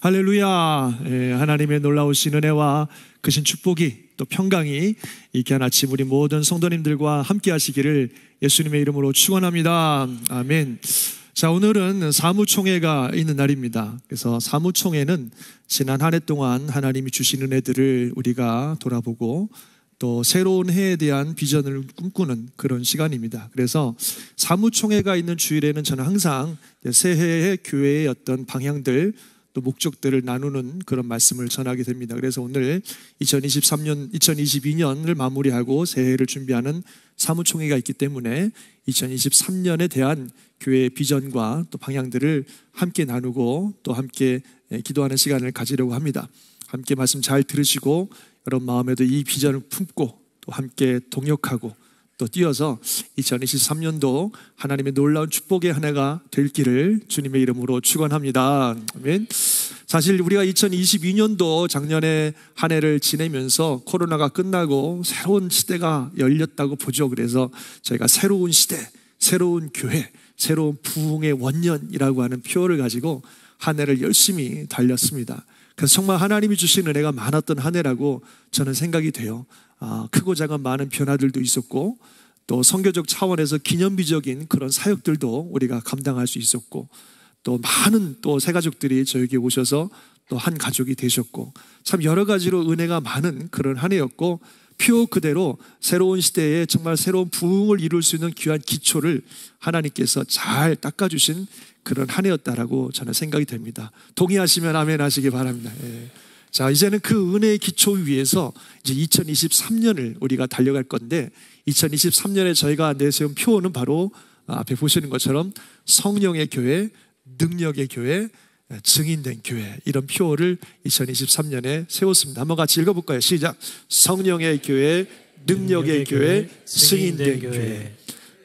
할렐루야. 하나님의 놀라우신 은혜와 크신 축복이 또 평강이 이 귀한 아침 우리 모든 성도님들과 함께 하시기를 예수님의 이름으로 축원합니다. 아멘. 자, 오늘은 사무총회가 있는 날입니다. 그래서 사무총회는 지난 한 해 동안 하나님이 주신 은혜들을 우리가 돌아보고 또 새로운 해에 대한 비전을 꿈꾸는 그런 시간입니다. 그래서 사무총회가 있는 주일에는 저는 항상 새해의 교회의 어떤 방향들 또 목적들을 나누는 그런 말씀을 전하게 됩니다. 그래서 오늘 2022년을 마무리하고 새해를 준비하는 사무총회가 있기 때문에 2023년에 대한 교회의 비전과 또 방향들을 함께 나누고 또 함께 기도하는 시간을 가지려고 합니다. 함께 말씀 잘 들으시고 여러분 마음에도 이 비전을 품고 또 함께 동역하고 또 뛰어서 2023년도 하나님의 놀라운 축복의 한 해가 될 길을 주님의 이름으로 축원합니다. 아멘. 사실 우리가 2022년도 작년에 한 해를 지내면서 코로나가 끝나고 새로운 시대가 열렸다고 보죠. 그래서 저희가 새로운 시대, 새로운 교회, 새로운 부흥의 원년이라고 하는 표어를 가지고 한 해를 열심히 달렸습니다. 그래서 정말 하나님이 주신 은혜가 많았던 한 해라고 저는 생각이 돼요. 크고 작은 많은 변화들도 있었고 또 선교적 차원에서 기념비적인 그런 사역들도 우리가 감당할 수 있었고 또 많은 또 새가족들이 저에게 오셔서 또 한 가족이 되셨고 참 여러 가지로 은혜가 많은 그런 한 해였고 표 그대로 새로운 시대에 정말 새로운 부흥을 이룰 수 있는 귀한 기초를 하나님께서 잘 닦아주신 그런 한 해였다라고 저는 생각이 됩니다. 동의하시면 아멘 하시기 바랍니다. 자, 이제는 그 은혜의 기초 위에서 이제 2023년을 우리가 달려갈 건데 2023년에 저희가 내세운 표어는 바로 앞에 보시는 것처럼 성령의 교회, 능력의 교회, 증인된 교회, 이런 표어를 2023년에 세웠습니다. 한번 같이 읽어볼까요? 시작. 성령의 교회, 능력의 교회, 증인된 교회.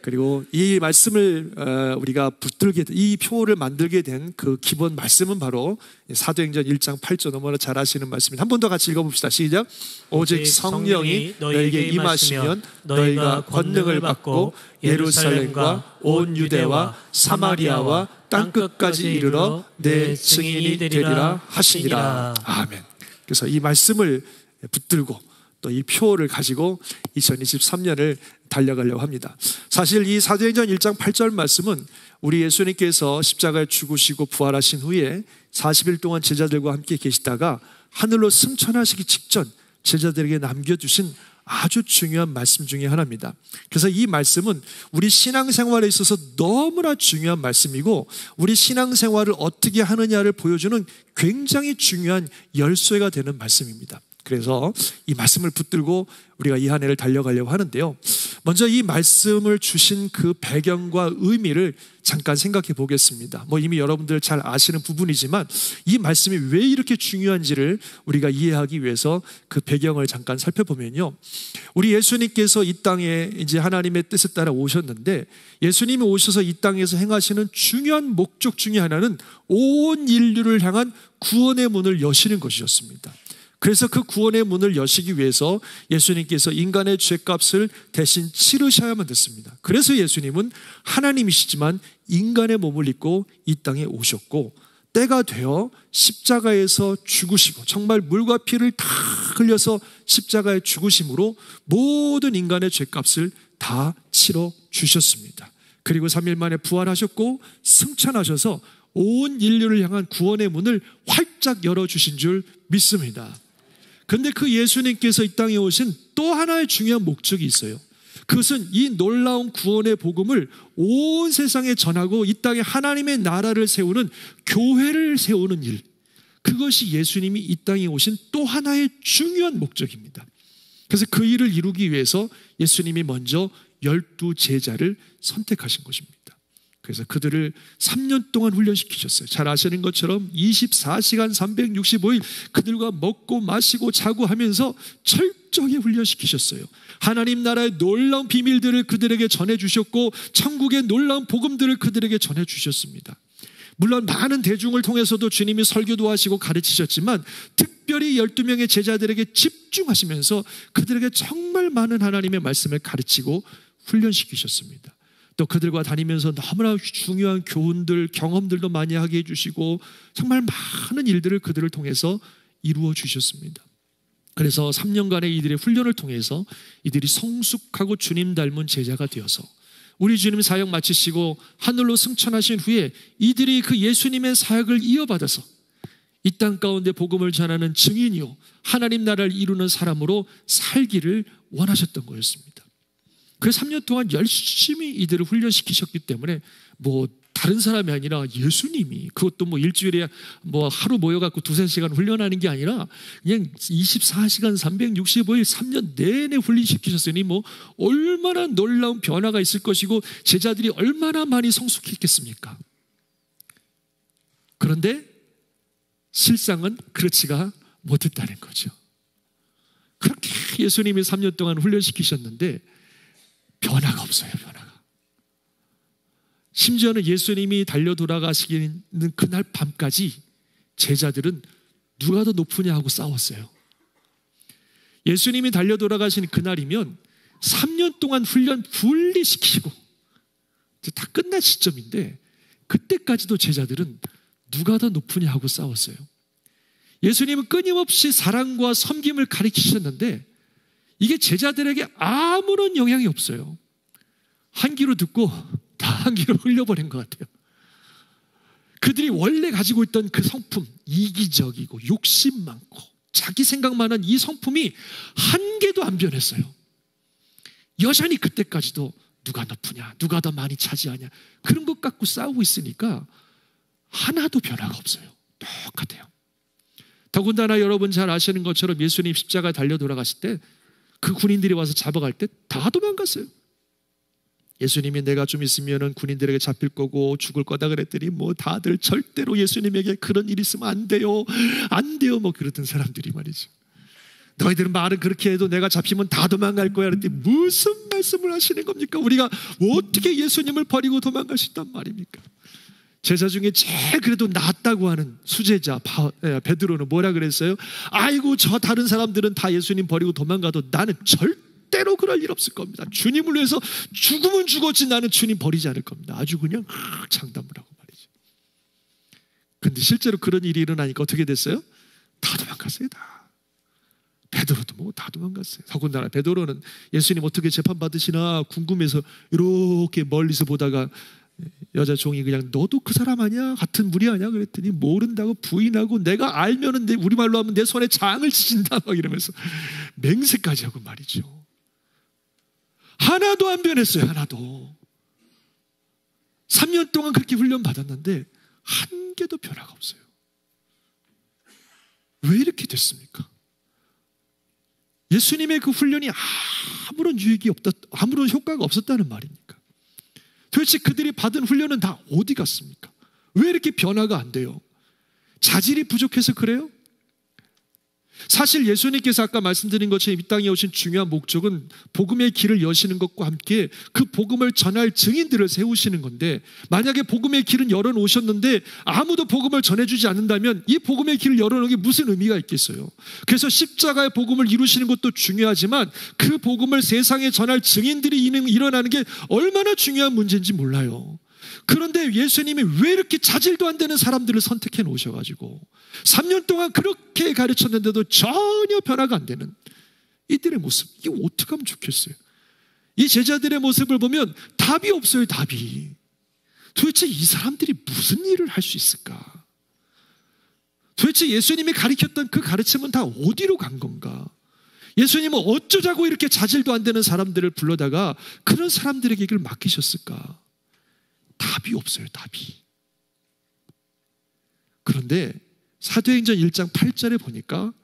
그리고 이 말씀을 우리가 붙들게 된, 이 표를 만들게 된 그 기본 말씀은 바로 사도행전 1장 8절 너무나 잘 아시는 말씀입니다. 한 번 더 같이 읽어봅시다. 시작. 오직 성령이 너에게 임하시면 너희가 권능을 받고 예루살렘과 온 유대와 사마리아와 땅끝까지 이르러 내 증인이 되리라 하시니라. 아멘. 그래서 이 말씀을 붙들고 또 이 표를 가지고 2023년을 달려가려고 합니다. 사실 이 사도행전 1장 8절 말씀은 우리 예수님께서 십자가에 죽으시고 부활하신 후에 40일 동안 제자들과 함께 계시다가 하늘로 승천하시기 직전 제자들에게 남겨주신 아주 중요한 말씀 중에 하나입니다. 그래서 이 말씀은 우리 신앙생활에 있어서 너무나 중요한 말씀이고 우리 신앙생활을 어떻게 하느냐를 보여주는 굉장히 중요한 열쇠가 되는 말씀입니다. 그래서 이 말씀을 붙들고 우리가 이 한 해를 달려가려고 하는데요. 먼저 이 말씀을 주신 그 배경과 의미를 잠깐 생각해 보겠습니다. 이미 여러분들 잘 아시는 부분이지만 이 말씀이 왜 이렇게 중요한지를 우리가 이해하기 위해서 그 배경을 잠깐 살펴보면요. 우리 예수님께서 이 땅에 이제 하나님의 뜻에 따라 오셨는데 예수님이 오셔서 이 땅에서 행하시는 중요한 목적 중에 하나는 온 인류를 향한 구원의 문을 여시는 것이었습니다. 그래서 그 구원의 문을 여시기 위해서 예수님께서 인간의 죄값을 대신 치르셔야만 됐습니다. 그래서 예수님은 하나님이시지만 인간의 몸을 입고 이 땅에 오셨고 때가 되어 십자가에서 죽으시고 정말 물과 피를 다 흘려서 십자가에 죽으심으로 모든 인간의 죄값을 다 치러 주셨습니다. 그리고 3일 만에 부활하셨고 승천하셔서 온 인류를 향한 구원의 문을 활짝 열어주신 줄 믿습니다. 그런데 그 예수님께서 이 땅에 오신 또 하나의 중요한 목적이 있어요. 그것은 이 놀라운 구원의 복음을 온 세상에 전하고 이 땅에 하나님의 나라를 세우는 교회를 세우는 일, 그것이 예수님이 이 땅에 오신 또 하나의 중요한 목적입니다. 그래서 그 일을 이루기 위해서 예수님이 먼저 12 제자를 선택하신 것입니다. 그래서 그들을 3년 동안 훈련시키셨어요. 잘 아시는 것처럼 24시간 365일 그들과 먹고 마시고 자고 하면서 철저히 훈련시키셨어요. 하나님 나라의 놀라운 비밀들을 그들에게 전해주셨고 천국의 놀라운 복음들을 그들에게 전해주셨습니다. 물론 많은 대중을 통해서도 주님이 설교도 하시고 가르치셨지만 특별히 12명의 제자들에게 집중하시면서 그들에게 정말 많은 하나님의 말씀을 가르치고 훈련시키셨습니다. 또 그들과 다니면서 너무나 중요한 교훈들, 경험들도 많이 하게 해주시고 정말 많은 일들을 그들을 통해서 이루어 주셨습니다. 그래서 3년간의 이들의 훈련을 통해서 이들이 성숙하고 주님 닮은 제자가 되어서 우리 주님 사역 마치시고 하늘로 승천하신 후에 이들이 그 예수님의 사역을 이어받아서 이 땅 가운데 복음을 전하는 증인이요 하나님 나라를 이루는 사람으로 살기를 원하셨던 거였습니다. 그래서 3년 동안 열심히 이들을 훈련시키셨기 때문에 뭐 다른 사람이 아니라 예수님이, 그것도 뭐 일주일에 뭐 하루 모여갖고 2-3시간 훈련하는 게 아니라 그냥 24시간 365일 3년 내내 훈련시키셨으니 뭐 얼마나 놀라운 변화가 있을 것이고 제자들이 얼마나 많이 성숙했겠습니까? 그런데 실상은 그렇지가 못했다는 거죠. 그렇게 예수님이 3년 동안 훈련시키셨는데 변화가 없어요. 변화가. 심지어는 예수님이 달려 돌아가시는 그날 밤까지 제자들은 누가 더 높으냐 하고 싸웠어요. 예수님이 달려 돌아가시는 그날이면 3년 동안 훈련 분리시키고 이제 다 끝날 시점인데 그때까지도 제자들은 누가 더 높으냐 하고 싸웠어요. 예수님은 끊임없이 사랑과 섬김을 가르치셨는데 이게 제자들에게 아무런 영향이 없어요. 한 귀로 듣고 다 한 귀로 흘려버린 것 같아요. 그들이 원래 가지고 있던 그 성품, 이기적이고 욕심 많고 자기 생각만한 이 성품이 한 개도 안 변했어요. 여전히 그때까지도 누가 높으냐, 누가 더 많이 차지하냐 그런 것 갖고 싸우고 있으니까 하나도 변화가 없어요. 똑같아요. 더군다나 여러분 잘 아시는 것처럼 예수님 십자가에 달려 돌아가실 때 그 군인들이 와서 잡아갈 때 다 도망갔어요. 예수님이 내가 좀 있으면 군인들에게 잡힐 거고 죽을 거다 그랬더니 뭐 다들 절대로 예수님에게 그런 일이 있으면 안 돼요, 안 돼요 뭐 그러던 사람들이 말이죠. 너희들은 말은 그렇게 해도 내가 잡히면 다 도망갈 거야 그랬더니 무슨 말씀을 하시는 겁니까? 우리가 어떻게 예수님을 버리고 도망가신단 말입니까? 제자 중에 제일 그래도 낫다고 하는 수제자 베드로는 뭐라 그랬어요? 아이고 저 다른 사람들은 다 예수님 버리고 도망가도 나는 절대로 그럴 일 없을 겁니다. 주님을 위해서 죽으면 죽었지 나는 주님 버리지 않을 겁니다. 아주 그냥 장담을 하고 말이죠. 근데 실제로 그런 일이 일어나니까 어떻게 됐어요? 다 도망갔어요. 다. 베드로도 뭐 다 도망갔어요. 더군다나 베드로는 예수님 어떻게 재판받으시나 궁금해서 이렇게 멀리서 보다가 여자 종이 그냥 너도 그 사람 아니야? 같은 무리 아니야? 그랬더니 모른다고 부인하고 내가 알면은 우리말로 하면 내 손에 장을 치신다 막 이러면서 맹세까지 하고 말이죠. 하나도 안 변했어요. 하나도. 3년 동안 그렇게 훈련 받았는데 한 개도 변화가 없어요. 왜 이렇게 됐습니까? 예수님의 그 훈련이 아무런 유익이 없다, 아무런 효과가 없었다는 말입니까? 도대체 그들이 받은 훈련은 다 어디 갔습니까? 왜 이렇게 변화가 안 돼요? 자질이 부족해서 그래요? 사실 예수님께서 아까 말씀드린 것처럼 이 땅에 오신 중요한 목적은 복음의 길을 여시는 것과 함께 그 복음을 전할 증인들을 세우시는 건데, 만약에 복음의 길은 열어놓으셨는데 아무도 복음을 전해주지 않는다면 이 복음의 길을 열어놓은 게 무슨 의미가 있겠어요? 그래서 십자가의 복음을 이루시는 것도 중요하지만 그 복음을 세상에 전할 증인들이 일어나는 게 얼마나 중요한 문제인지 몰라요. 그런데 예수님이 왜 이렇게 자질도 안 되는 사람들을 선택해 놓으셔가지고 3년 동안 그렇게 가르쳤는데도 전혀 변화가 안 되는 이들의 모습, 이게 어떻게 하면 좋겠어요? 이 제자들의 모습을 보면 답이 없어요. 답이. 도대체 이 사람들이 무슨 일을 할 수 있을까? 도대체 예수님이 가르쳤던 그 가르침은 다 어디로 간 건가? 예수님은 어쩌자고 이렇게 자질도 안 되는 사람들을 불러다가 그런 사람들에게 이걸 맡기셨을까? 답이 없어요. 답이. 그런데 사도행전 1장 8절에 보니까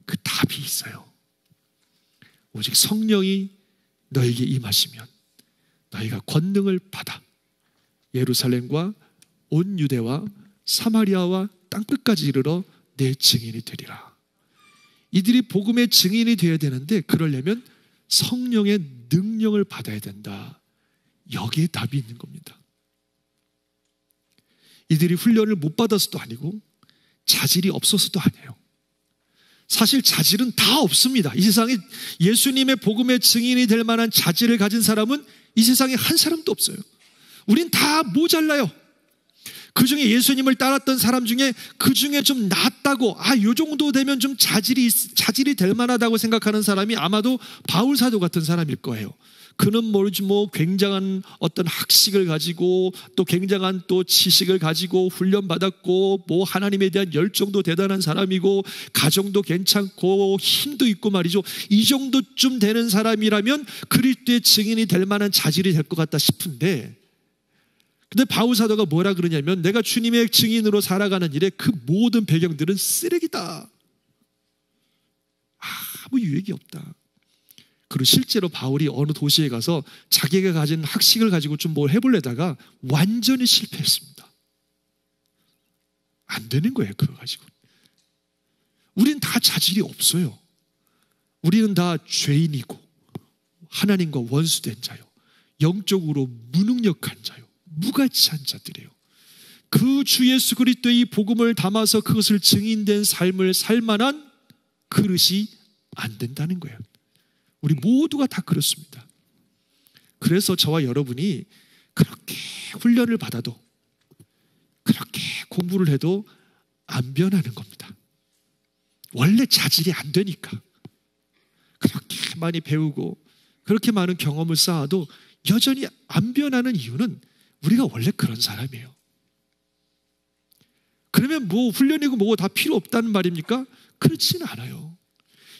그 답이 있어요. 오직 성령이 너에게 임하시면 너희가 권능을 받아 예루살렘과 온 유대와 사마리아와 땅끝까지 이르러 내 증인이 되리라. 이들이 복음의 증인이 되어야 되는데 그러려면 성령의 능력을 받아야 된다. 여기에 답이 있는 겁니다. 이들이 훈련을 못 받아서도 아니고 자질이 없어서도 아니에요. 사실 자질은 다 없습니다. 이 세상에 예수님의 복음의 증인이 될 만한 자질을 가진 사람은 이 세상에 한 사람도 없어요. 우린 다 모자라요. 그중에 예수님을 따랐던 사람 중에 그중에 좀 낫다고, 요 정도 되면 좀 자질이 될 만하다고 생각하는 사람이 아마도 바울 사도 같은 사람일 거예요. 그는 모르지 굉장한 어떤 학식을 가지고 또 굉장한 또 지식을 가지고 훈련받았고 하나님에 대한 열정도 대단한 사람이고 가정도 괜찮고 힘도 있고 말이죠. 이 정도쯤 되는 사람이라면 그리스도의 증인이 될 만한 자질이 될 것 같다 싶은데, 근데 바울 사도가 뭐라 그러냐면 내가 주님의 증인으로 살아가는 일에 그 모든 배경들은 쓰레기다. 아무 유익이 없다. 그리고 실제로 바울이 어느 도시에 가서 자기가 가진 학식을 가지고 좀 뭘 해보려다가 완전히 실패했습니다. 안 되는 거예요, 그거 가지고. 우린 다 자질이 없어요. 우리는 다 죄인이고 하나님과 원수된 자요, 영적으로 무능력한 자요, 무가치한 자들이에요. 그 주 예수 그리스도의 이 복음을 담아서 그것을 증인된 삶을 살 만한 그릇이 안 된다는 거예요. 우리 모두가 다 그렇습니다. 그래서 저와 여러분이 그렇게 훈련을 받아도 그렇게 공부를 해도 안 변하는 겁니다. 원래 자질이 안 되니까. 그렇게 많이 배우고 그렇게 많은 경험을 쌓아도 여전히 안 변하는 이유는 우리가 원래 그런 사람이에요. 그러면 훈련이고 뭐고 다 필요 없다는 말입니까? 그렇지는 않아요.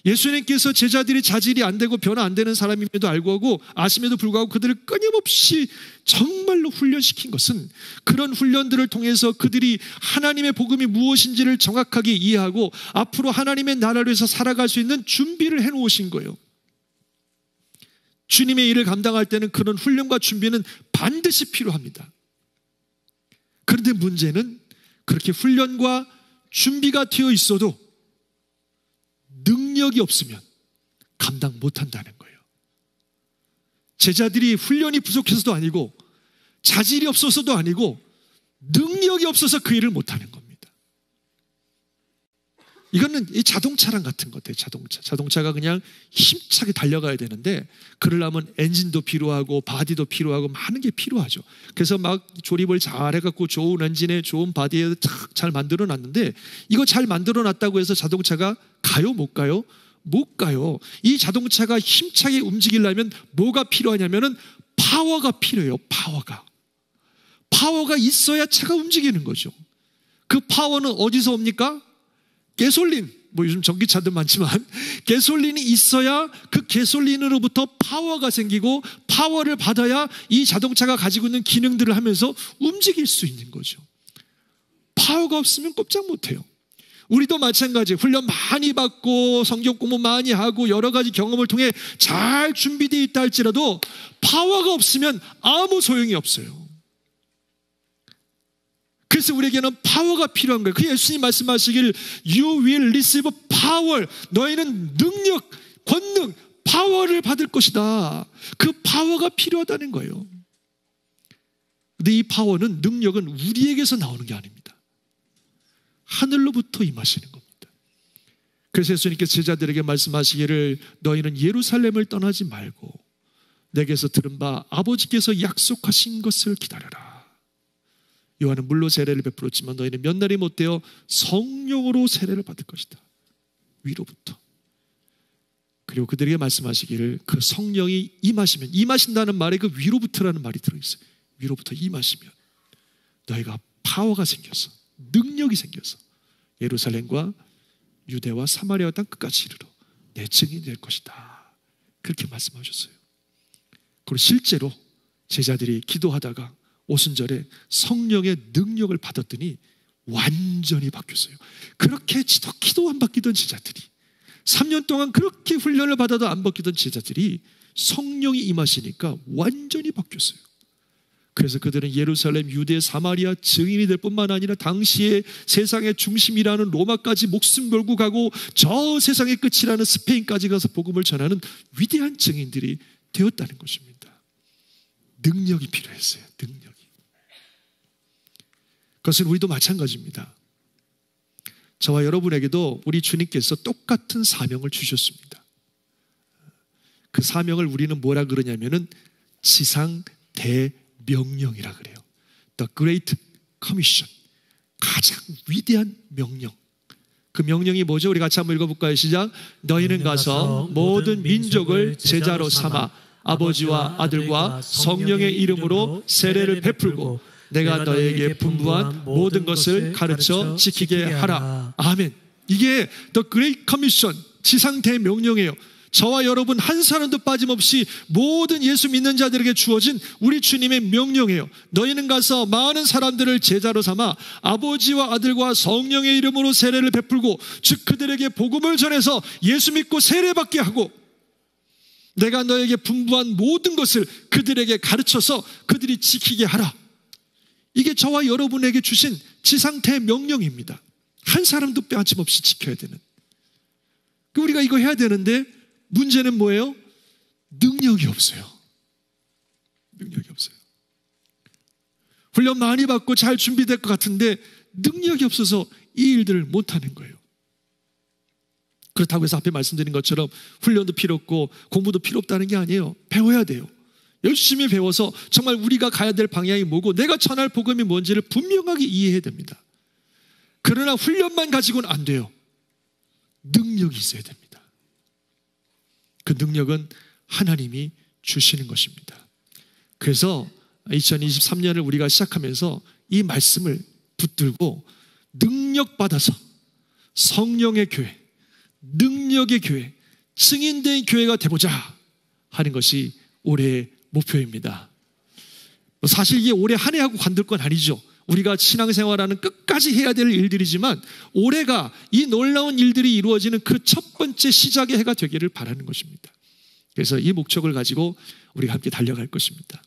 예수님께서 제자들이 자질이 안 되고 변화 안 되는 사람임에도 알고 아심에도 불구하고 그들을 끊임없이 정말로 훈련시킨 것은 그런 훈련들을 통해서 그들이 하나님의 복음이 무엇인지를 정확하게 이해하고 앞으로 하나님의 나라를 위해서 살아갈 수 있는 준비를 해놓으신 거예요. 주님의 일을 감당할 때는 그런 훈련과 준비는 반드시 필요합니다. 그런데 문제는 그렇게 훈련과 준비가 되어 있어도 능력이 없으면 감당 못한다는 거예요. 제자들이 훈련이 부족해서도 아니고 자질이 없어서도 아니고 능력이 없어서 그 일을 못하는 겁니다. 이거는 이 자동차랑 같은 것 같아요. 자동차가 그냥 힘차게 달려가야 되는데 그러려면 엔진도 필요하고 바디도 필요하고 많은 게 필요하죠. 그래서 막 조립을 잘 해갖고 좋은 엔진에 좋은 바디에 잘 만들어 놨는데 이거 잘 만들어 놨다고 해서 자동차가 가요? 못 가요? 못 가요. 이 자동차가 힘차게 움직이려면 뭐가 필요하냐면은 파워가 필요해요. 파워가 있어야 차가 움직이는 거죠. 그 파워는 어디서 옵니까? 가솔린, 요즘 전기차도 많지만 가솔린이 있어야 그 가솔린으로부터 파워가 생기고 파워를 받아야 이 자동차가 가지고 있는 기능들을 하면서 움직일 수 있는 거죠. 파워가 없으면 꼼짝 못해요. 우리도 마찬가지, 훈련 많이 받고 성경 공부 많이 하고 여러 가지 경험을 통해 잘 준비되어 있다 할지라도 파워가 없으면 아무 소용이 없어요. 그래서 우리에게는 파워가 필요한 거예요. 그 예수님 말씀하시길 You will receive power. 너희는 능력, 권능, 파워를 받을 것이다. 그 파워가 필요하다는 거예요. 근데 이 파워는, 능력은 우리에게서 나오는 게 아닙니다. 하늘로부터 임하시는 겁니다. 그래서 예수님께서 제자들에게 말씀하시기를 너희는 예루살렘을 떠나지 말고 내게서 들은 바 아버지께서 약속하신 것을 기다려라. 요한은 물로 세례를 베풀었지만 너희는 몇 날이 못되어 성령으로 세례를 받을 것이다. 위로부터. 그리고 그들에게 말씀하시기를 그 성령이 임하시면, 임하신다는 말에 그 위로부터라는 말이 들어있어요. 위로부터 임하시면 너희가 파워가 생겨서, 능력이 생겨서 예루살렘과 유대와 사마리아 땅 끝까지 이르러 내 증인이 될 것이다. 그렇게 말씀하셨어요. 그리고 실제로 제자들이 기도하다가 오순절에 성령의 능력을 받았더니 완전히 바뀌었어요. 그렇게 기도 안 바뀌던 제자들이, 3년 동안 그렇게 훈련을 받아도 안 바뀌던 제자들이 성령이 임하시니까 완전히 바뀌었어요. 그래서 그들은 예루살렘, 유대, 사마리아 증인이 될 뿐만 아니라 당시에 세상의 중심이라는 로마까지 목숨 걸고 가고 저 세상의 끝이라는 스페인까지 가서 복음을 전하는 위대한 증인들이 되었다는 것입니다. 능력이 필요했어요. 능력이. 그것은 우리도 마찬가지입니다. 저와 여러분에게도 우리 주님께서 똑같은 사명을 주셨습니다. 그 사명을 우리는 뭐라 그러냐면은 지상 명령이라 그래요. The Great Commission. 가장 위대한 명령. 그 명령이 뭐죠? 우리 같이 한번 읽어볼까요? 시작. 너희는 가서 모든 민족을 제자로 삼아 아버지와 아들과 성령의 이름으로 세례를 베풀고 내가 너에게 분부한 모든 것을 가르쳐 지키게 하라. 아멘. 이게 The Great Commission, 지상 대명령이에요. 저와 여러분 한 사람도 빠짐없이 모든 예수 믿는 자들에게 주어진 우리 주님의 명령이에요. 너희는 가서 많은 사람들을 제자로 삼아 아버지와 아들과 성령의 이름으로 세례를 베풀고 즉 그들에게 복음을 전해서 예수 믿고 세례받게 하고 내가 너에게 분부한 모든 것을 그들에게 가르쳐서 그들이 지키게 하라. 이게 저와 여러분에게 주신 지상태 명령입니다. 한 사람도 빠짐없이 지켜야 되는. 우리가 이거 해야 되는데 문제는 뭐예요? 능력이 없어요. 능력이 없어요. 훈련 많이 받고 잘 준비될 것 같은데 능력이 없어서 이 일들을 못하는 거예요. 그렇다고 해서 앞에 말씀드린 것처럼 훈련도 필요 없고 공부도 필요 없다는 게 아니에요. 배워야 돼요. 열심히 배워서 정말 우리가 가야 될 방향이 뭐고 내가 전할 복음이 뭔지를 분명하게 이해해야 됩니다. 그러나 훈련만 가지고는 안 돼요. 능력이 있어야 됩니다. 그 능력은 하나님이 주시는 것입니다. 그래서 2023년을 우리가 시작하면서 이 말씀을 붙들고 능력받아서 성령의 교회, 능력의 교회, 증인된 교회가 되보자 하는 것이 올해의 목표입니다. 사실 이게 올해 한 해하고 관둘 건 아니죠. 우리가 신앙생활하는 끝까지 해야 될 일들이지만 올해가 이 놀라운 일들이 이루어지는 그 첫 번째 시작의 해가 되기를 바라는 것입니다. 그래서 이 목적을 가지고 우리가 함께 달려갈 것입니다.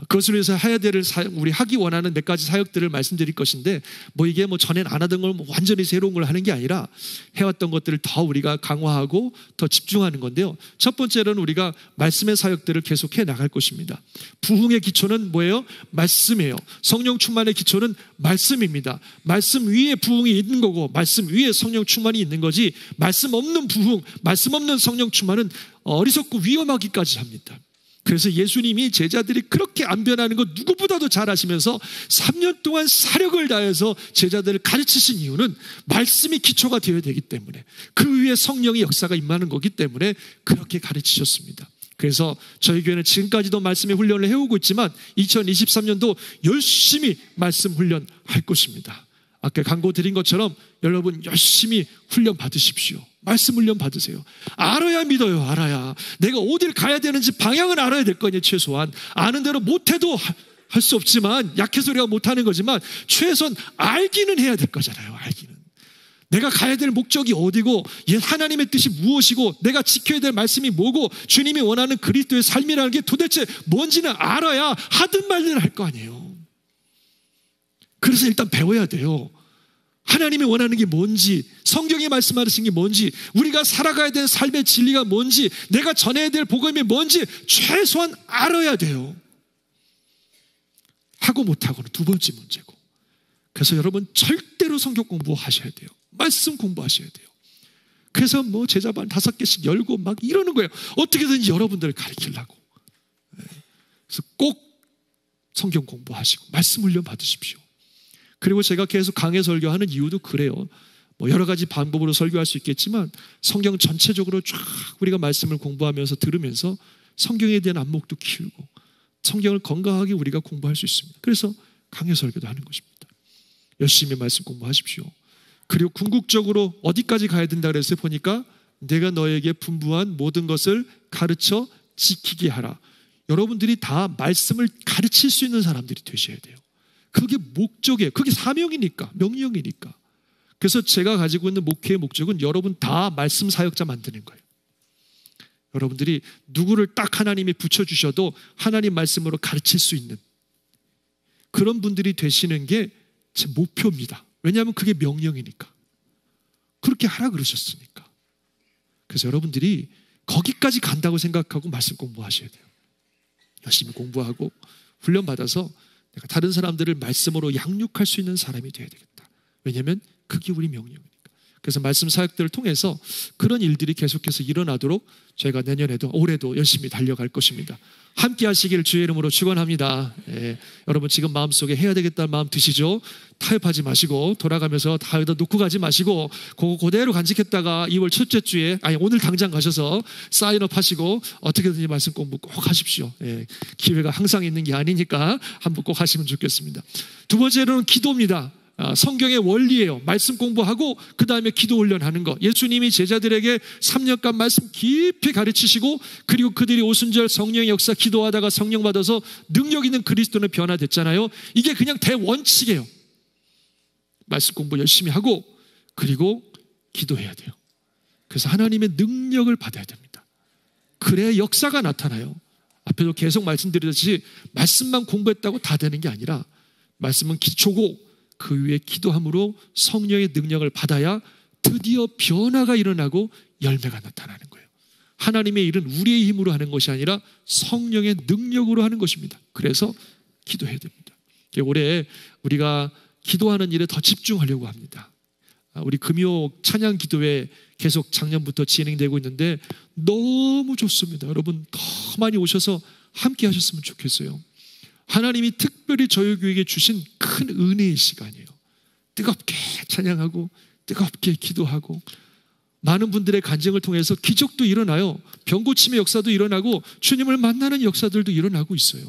그것을 위해서 해야 될 우리 하기 원하는 몇 가지 사역들을 말씀드릴 것인데 이게 전엔 안 하던 걸 완전히 새로운 걸 하는 게 아니라 해왔던 것들을 더 우리가 강화하고 더 집중하는 건데요. 첫 번째로는 우리가 말씀의 사역들을 계속해 나갈 것입니다. 부흥의 기초는 뭐예요? 말씀이에요. 성령 충만의 기초는 말씀입니다. 말씀 위에 부흥이 있는 거고 말씀 위에 성령 충만이 있는 거지 말씀 없는 부흥, 말씀 없는 성령 충만은 어리석고 위험하기까지 합니다. 그래서 예수님이 제자들이 그렇게 안 변하는 거 누구보다도 잘 아시면서 3년 동안 사력을 다해서 제자들을 가르치신 이유는 말씀이 기초가 되어야 되기 때문에 그 위에 성령의 역사가 임하는 거기 때문에 그렇게 가르치셨습니다. 그래서 저희 교회는 지금까지도 말씀의 훈련을 해오고 있지만 2023년도 열심히 말씀 훈련할 것입니다. 아까 광고 드린 것처럼 여러분 열심히 훈련 받으십시오. 말씀 훈련 받으세요. 알아야 믿어요. 알아야. 내가 어딜 가야 되는지 방향은 알아야 될 거 아니에요. 최소한. 아는 대로 못해도 할 수 없지만 약해서 우리가 못하는 거지만 최소한 알기는 해야 될 거잖아요. 알기는. 내가 가야 될 목적이 어디고 하나님의 뜻이 무엇이고 내가 지켜야 될 말씀이 뭐고 주님이 원하는 그리스도의 삶이라는 게 도대체 뭔지는 알아야 하든 말든 할 거 아니에요. 그래서 일단 배워야 돼요. 하나님이 원하는 게 뭔지, 성경이 말씀하신 게 뭔지, 우리가 살아가야 되는 삶의 진리가 뭔지, 내가 전해야 될 복음이 뭔지 최소한 알아야 돼요. 하고 못하고는 두 번째 문제고. 그래서 여러분 절대로 성경 공부하셔야 돼요. 말씀 공부하셔야 돼요. 그래서 제자반 5개씩 열고 막 이러는 거예요. 어떻게든지 여러분들을 가르치려고. 그래서 꼭 성경 공부하시고 말씀 훈련 받으십시오. 그리고 제가 계속 강해 설교하는 이유도 그래요. 여러 가지 방법으로 설교할 수 있겠지만 성경 전체적으로 쫙 우리가 말씀을 공부하면서 들으면서 성경에 대한 안목도 키우고 성경을 건강하게 우리가 공부할 수 있습니다. 그래서 강해 설교도 하는 것입니다. 열심히 말씀 공부하십시오. 그리고 궁극적으로 어디까지 가야 된다 그랬어요? 보니까 내가 너에게 분부한 모든 것을 가르쳐 지키게 하라. 여러분들이 다 말씀을 가르칠 수 있는 사람들이 되셔야 돼요. 그게 목적이에요. 그게 사명이니까, 명령이니까. 그래서 제가 가지고 있는 목회의 목적은 여러분 다 말씀 사역자 만드는 거예요. 여러분들이 누구를 딱 하나님이 붙여주셔도 하나님 말씀으로 가르칠 수 있는 그런 분들이 되시는 게 제 목표입니다. 왜냐하면 그게 명령이니까. 그렇게 하라 그러셨으니까. 그래서 여러분들이 거기까지 간다고 생각하고 말씀 공부하셔야 돼요. 열심히 공부하고 훈련받아서 내가 다른 사람들을 말씀으로 양육할 수 있는 사람이 되어야 되겠다. 왜냐하면 그게 우리 명령이니까. 그래서 말씀 사역들을 통해서 그런 일들이 계속해서 일어나도록 저희가 내년에도 올해도 열심히 달려갈 것입니다. 함께 하시길 주의 이름으로 축원합니다. 예, 여러분 지금 마음속에 해야 되겠다는 마음 드시죠? 타협하지 마시고 돌아가면서 다 여기다 놓고 가지 마시고 그거 그대로 간직했다가 2월 첫째 주에 오늘 당장 가셔서 사인업 하시고 어떻게든지 말씀 공부 꼭 하십시오. 예, 기회가 항상 있는 게 아니니까 한번 꼭 하시면 좋겠습니다. 두 번째로는 기도입니다. 성경의 원리예요. 말씀 공부하고 그 다음에 기도 훈련하는 거. 예수님이 제자들에게 3년간 말씀 깊이 가르치시고 그리고 그들이 오순절 성령의 역사 기도하다가 성령 받아서 능력 있는 그리스도는 변화됐잖아요. 이게 그냥 대원칙이에요. 말씀 공부 열심히 하고 그리고 기도해야 돼요. 그래서 하나님의 능력을 받아야 됩니다. 그래야 역사가 나타나요. 앞에도 계속 말씀드렸듯이 말씀만 공부했다고 다 되는 게 아니라 말씀은 기초고 그 위에 기도함으로 성령의 능력을 받아야 드디어 변화가 일어나고 열매가 나타나는 거예요. 하나님의 일은 우리의 힘으로 하는 것이 아니라 성령의 능력으로 하는 것입니다. 그래서 기도해야 됩니다. 올해 우리가 기도하는 일에 더 집중하려고 합니다. 우리 금요 찬양 기도회 계속 작년부터 진행되고 있는데 너무 좋습니다. 여러분 더 많이 오셔서 함께 하셨으면 좋겠어요. 하나님이 특별히 저희 교회에게 주신 큰 은혜의 시간이에요. 뜨겁게 찬양하고 뜨겁게 기도하고 많은 분들의 간증을 통해서 기적도 일어나요. 병고침의 역사도 일어나고 주님을 만나는 역사들도 일어나고 있어요.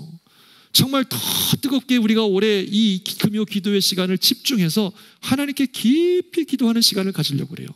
정말 더 뜨겁게 우리가 올해 이 금요 기도의 시간을 집중해서 하나님께 깊이 기도하는 시간을 가지려고 그래요.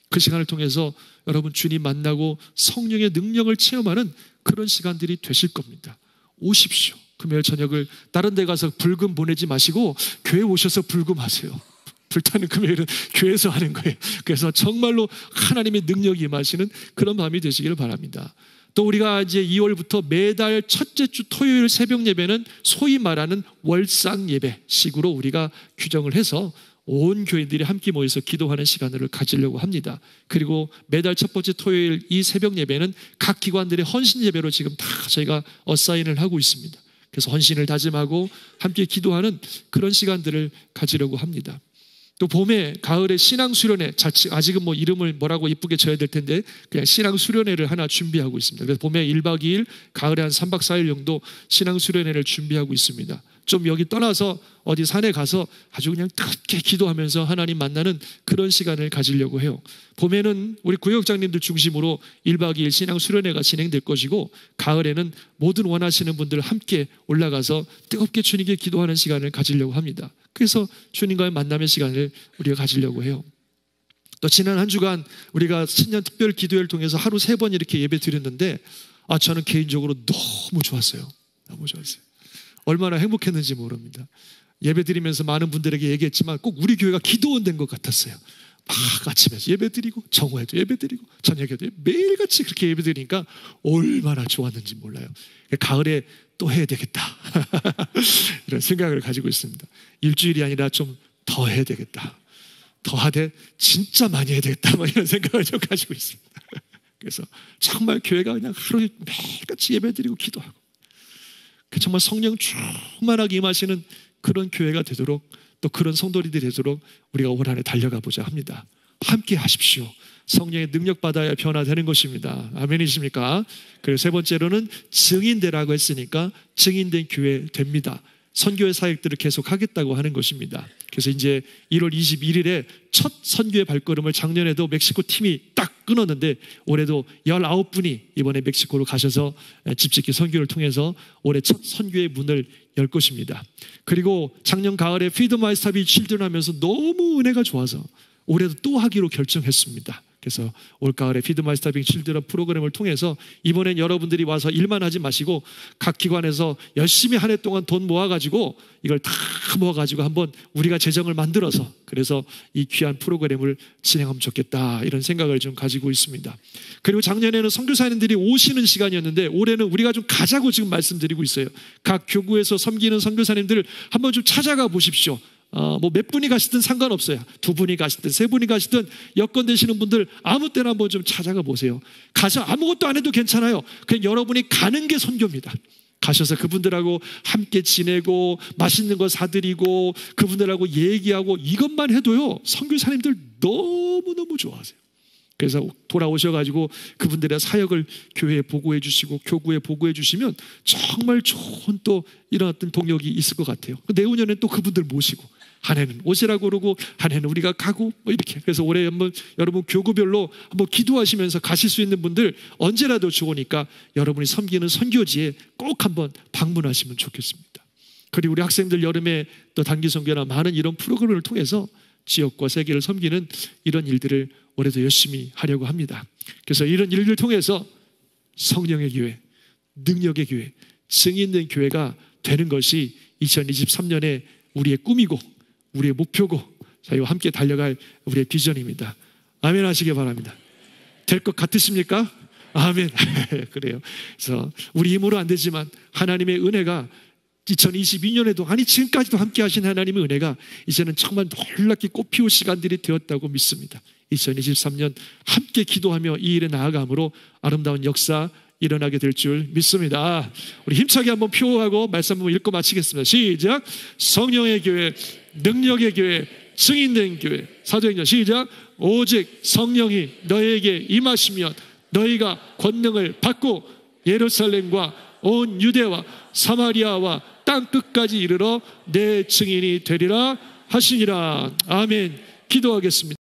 그 시간을 통해서 여러분 주님 만나고 성령의 능력을 체험하는 그런 시간들이 되실 겁니다. 오십시오. 금요일 저녁을 다른 데 가서 불금 보내지 마시고 교회 오셔서 불금하세요. 불타는 금요일은 교회에서 하는 거예요. 그래서 정말로 하나님의 능력이 임하시는 그런 밤이 되시기를 바랍니다. 또 우리가 이제 2월부터 매달 첫째 주 토요일 새벽 예배는 소위 말하는 월상 예배 식으로 우리가 규정을 해서 온 교인들이 함께 모여서 기도하는 시간을 가지려고 합니다. 그리고 매달 첫 번째 토요일 이 새벽 예배는 각 기관들의 헌신 예배로 지금 다 저희가 어사인을 하고 있습니다. 그래서 헌신을 다짐하고 함께 기도하는 그런 시간들을 가지려고 합니다. 또 봄에 가을에 신앙 수련회, 아직은 뭐 이름을 뭐라고 이쁘게 지어야 될 텐데 그냥 신앙 수련회를 하나 준비하고 있습니다. 그래서 봄에 1박 2일, 가을에 한 3박 4일 정도 신앙 수련회를 준비하고 있습니다. 좀 여기 떠나서 어디 산에 가서 아주 그냥 뜨겁게 기도하면서 하나님 만나는 그런 시간을 가지려고 해요. 봄에는 우리 구역장님들 중심으로 1박 2일 신앙 수련회가 진행될 것이고 가을에는 모든 원하시는 분들 함께 올라가서 뜨겁게 주님께 기도하는 시간을 가지려고 합니다. 그래서 주님과의 만남의 시간을 우리가 가지려고 해요. 또 지난 한 주간 우리가 신년 특별 기도회를 통해서 하루 3번 이렇게 예배 드렸는데 저는 개인적으로 너무 좋았어요. 너무 좋았어요. 얼마나 행복했는지 모릅니다. 예배 드리면서 많은 분들에게 얘기했지만 꼭 우리 교회가 기도원 된 것 같았어요. 막 아침에서 예배 드리고 정오에도 예배 드리고 저녁에도 매일같이 그렇게 예배 드리니까 얼마나 좋았는지 몰라요. 가을에 또 해야 되겠다 이런 생각을 가지고 있습니다. 일주일이 아니라 좀 더 해야 되겠다. 더 하되 진짜 많이 해야 되겠다 이런 생각을 좀 가지고 있습니다. 그래서 정말 교회가 그냥 하루에 매일같이 예배 드리고 기도하고 정말 성령 충만하게 임하시는 그런 교회가 되도록 또 그런 성도들이 되도록 우리가 올 한 해 달려가 보자 합니다. 함께 하십시오. 성령의 능력 받아야 변화되는 것입니다. 아멘이십니까? 그리고 세 번째로는 증인되라고 했으니까 증인된 교회 됩니다. 선교회 사역들을 계속 하겠다고 하는 것입니다. 그래서 이제 1월 21일에 첫 선교의 발걸음을 작년에도 멕시코 팀이 딱 끊었는데 올해도 19분이 이번에 멕시코로 가셔서 집짓기 선교를 통해서 올해 첫 선교의 문을 열 것입니다. 그리고 작년 가을에 피드 마이 스타비 칠드런 하면서 너무 은혜가 좋아서 올해도 또 하기로 결정했습니다. 그래서 올가을에 피드 마이 스타빙 칠드런 프로그램을 통해서 이번엔 여러분들이 와서 일만 하지 마시고 각 기관에서 열심히 한 해 동안 돈 모아가지고 이걸 다 모아가지고 한번 우리가 재정을 만들어서 그래서 이 귀한 프로그램을 진행하면 좋겠다 이런 생각을 좀 가지고 있습니다. 그리고 작년에는 선교사님들이 오시는 시간이었는데 올해는 우리가 좀 가자고 지금 말씀드리고 있어요. 각 교구에서 섬기는 선교사님들을 한번 좀 찾아가 보십시오. 뭐 몇 분이 가시든 상관없어요. 2분이 가시든 3분이 가시든 여건 되시는 분들 아무 때나 한번 좀 찾아가 보세요. 가서 아무것도 안 해도 괜찮아요. 그냥 여러분이 가는 게 선교입니다. 가셔서 그분들하고 함께 지내고 맛있는 거 사드리고 그분들하고 얘기하고 이것만 해도요, 선교사님들 너무너무 좋아하세요. 그래서 돌아오셔가지고 그분들의 사역을 교회에 보고해 주시고 교구에 보고해 주시면 정말 좋은 또 이런 어떤 동력이 있을 것 같아요. 내후년엔 또 그분들 모시고 한 해는 오시라고 그러고 한 해는 우리가 가고 뭐 이렇게. 그래서 올해 한번 여러분 교구별로 한번 기도하시면서 가실 수 있는 분들 언제라도 좋으니까 여러분이 섬기는 선교지에 꼭 한번 방문하시면 좋겠습니다. 그리고 우리 학생들 여름에 또 단기 선교나 많은 이런 프로그램을 통해서 지역과 세계를 섬기는 이런 일들을 올해도 열심히 하려고 합니다. 그래서 이런 일들을 통해서 성령의 교회, 능력의 교회, 증인 있는 교회가 되는 것이 2023년에 우리의 꿈이고 우리의 목표고 저희와 함께 달려갈 우리의 비전입니다. 아멘 하시기 바랍니다. 될 것 같으십니까? 아멘. 그래요. 그래서 우리 힘으로 안 되지만 하나님의 은혜가 2022년에도 아니 지금까지도 함께 하신 하나님의 은혜가 이제는 정말 놀랍게 꽃피울 시간들이 되었다고 믿습니다. 2023년 함께 기도하며 이 일에 나아감으로 아름다운 역사 일어나게 될 줄 믿습니다. 우리 힘차게 한번 표하고 말씀 한번 읽고 마치겠습니다. 시작. 성령의 교회, 능력의 교회, 증인된 교회. 사도행전 시작. 오직 성령이 너희에게 임하시면 너희가 권능을 받고 예루살렘과 온 유대와 사마리아와 땅 끝까지 이르러 내 증인이 되리라 하시니라. 아멘. 기도하겠습니다.